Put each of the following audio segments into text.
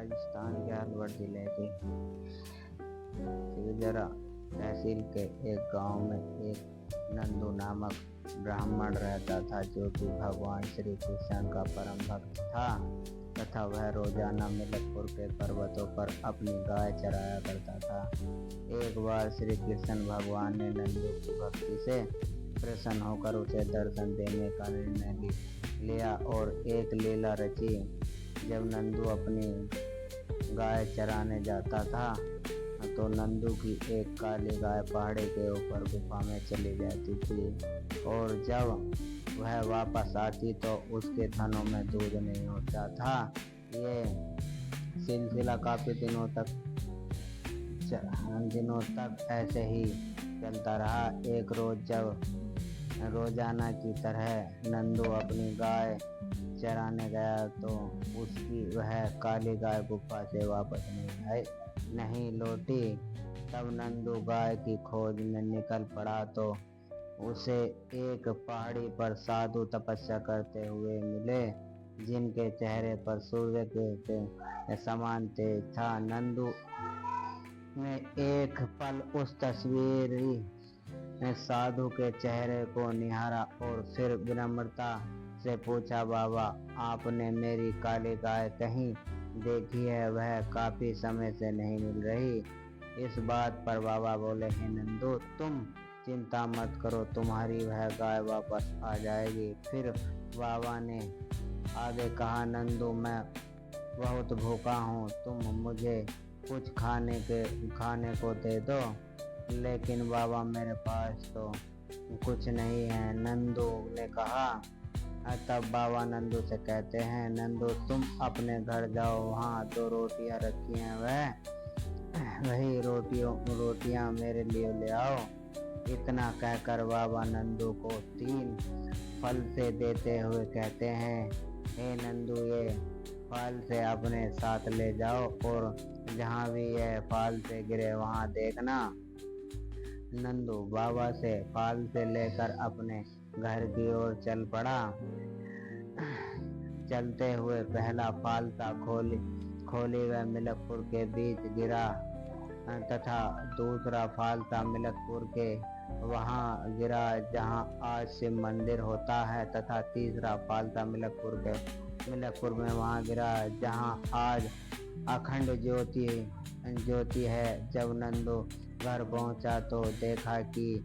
राजस्थान के अलवर जिले के सिवजरा तहसील के एक गांव में एक नंदू नामक ब्राह्मण रहता था, जो कि भगवान श्री कृष्ण का परम भक्त था तथा वह रोजाना मिलकपुर के पर्वतों पर अपनी गाय चराया करता था। एक बार श्री कृष्ण भगवान ने नंदू की भक्ति से प्रसन्न होकर उसे दर्शन देने का निर्णय लिया और एक लीला रची। जब नंदू अपनी गाय चराने जाता था तो नंदू की एक काली गाय पहाड़ी के ऊपर गुफा में चली जाती थी और जब वह वापस आती तो उसके थनों में दूध नहीं होता था। ये सिलसिला काफी दिनों तक ऐसे ही चलता रहा। एक रोज जब रोजाना की तरह नंदू अपनी गाय चराने गया तो उसकी वह काली गाय गुफा से वापस नहीं लौटी। तब नंदू गाय की खोज में निकल पड़ा तो उसे एक पहाड़ी पर साधु तपस्या करते हुए मिले, जिनके चेहरे पर सूर्य के समान तेज था। नंदू ने एक पल उस तस्वीरी साधु के चेहरे को निहारा और फिर विनम्रता से पूछा, बाबा, आपने मेरी काली गाय कहीं देखी है? वह काफी समय से नहीं मिल रही। इस बात पर बाबा बोले, हे नंदू, तुम चिंता मत करो, तुम्हारी वह गाय वापस आ जाएगी। फिर बाबा ने आगे कहा, नंदू, मैं बहुत भूखा हूँ, तुम मुझे कुछ खाने को दे दो। लेकिन बाबा, मेरे पास तो कुछ नहीं है, नंदू ने कहा। तब बाबा नंदू से कहते हैं, नंदू, तुम अपने घर जाओ, वहाँ 2 रोटियां रखी हैं, वही रोटियां मेरे लिए ले आओ। इतना कहकर बाबा नंदू को 3 फल से देते हुए कहते हैं, हे नंदू, ये फल से अपने साथ ले जाओ और जहाँ भी यह फल से गिरे वहाँ देखना। नंदू बाबा से फल से लेकर अपने घर की ओर चल पड़ा। चलते हुए पहला फालसा खोली व मिलकपुर के बीच गिरा तथा दूसरा फालसा मिलकपुर के वहां गिरा जहां आज शिव मंदिर होता है तथा तीसरा फालसा मिलकपुर में वहां गिरा जहां आज अखंड ज्योति है। जब नंदू घर पहुंचा तो देखा कि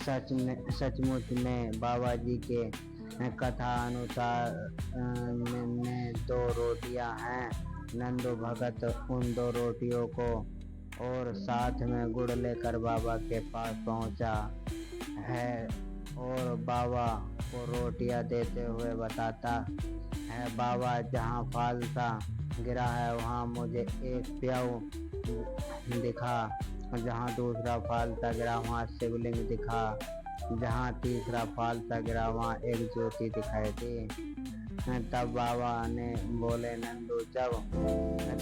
सचमुच में बाबा जी के कथा अनुसार में 2 रोटियां हैं। नंदू भगत उन 2 रोटियों को और साथ में गुड़ लेकर बाबा के पास पहुंचा है और बाबा को रोटियां देते हुए बताता है, बाबा, जहां फालसा गिरा है वहां मुझे एक प्याऊ दिखा, जहां दूसरा फालसा गिरा वहां शिवलिंग दिखा, जहां तीसरा फालसा गिरा वहां एक ज्योति दिखाई दी। तब बाबा ने बोले, नंदू, जब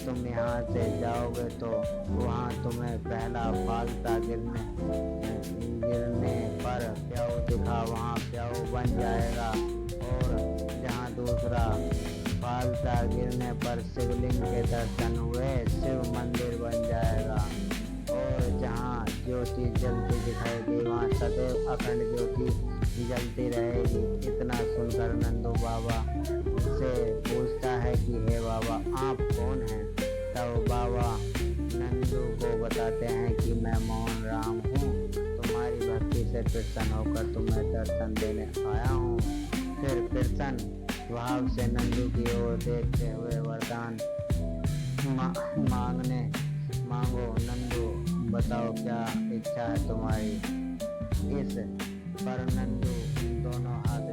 तुम यहाँ से जाओगे तो वहाँ तुम्हें पहला फालसा गिरने पर प्याऊ दिखा, वहाँ प्याऊ बन जाएगा और जहाँ दूसरा फालसा गिरने पर शिवलिंग के दर्शन हुए शिव मंदिर बन जाएगा और जहाँ ज्योति जलती दिखाई दी वहाँ सदैव अखंड ज्योति जलती रहेगी। इतना सुनकर नंदू बाबा से पूछता है कि हे बाबा, आप कौन हैं? तब बाबा नंदू को बताते हैं कि मैं मोहन राम हूँ, तुम्हारी भक्ति से प्रसन्न होकर तुम्हें दर्शन देने आया हूँ। फिर प्रसन्न भाव से नंदू की ओर देखते हुए वरदान मांगो। नंदू, बताओ क्या इच्छा है तुम्हारी? इस पर नंदू दोनों हाथ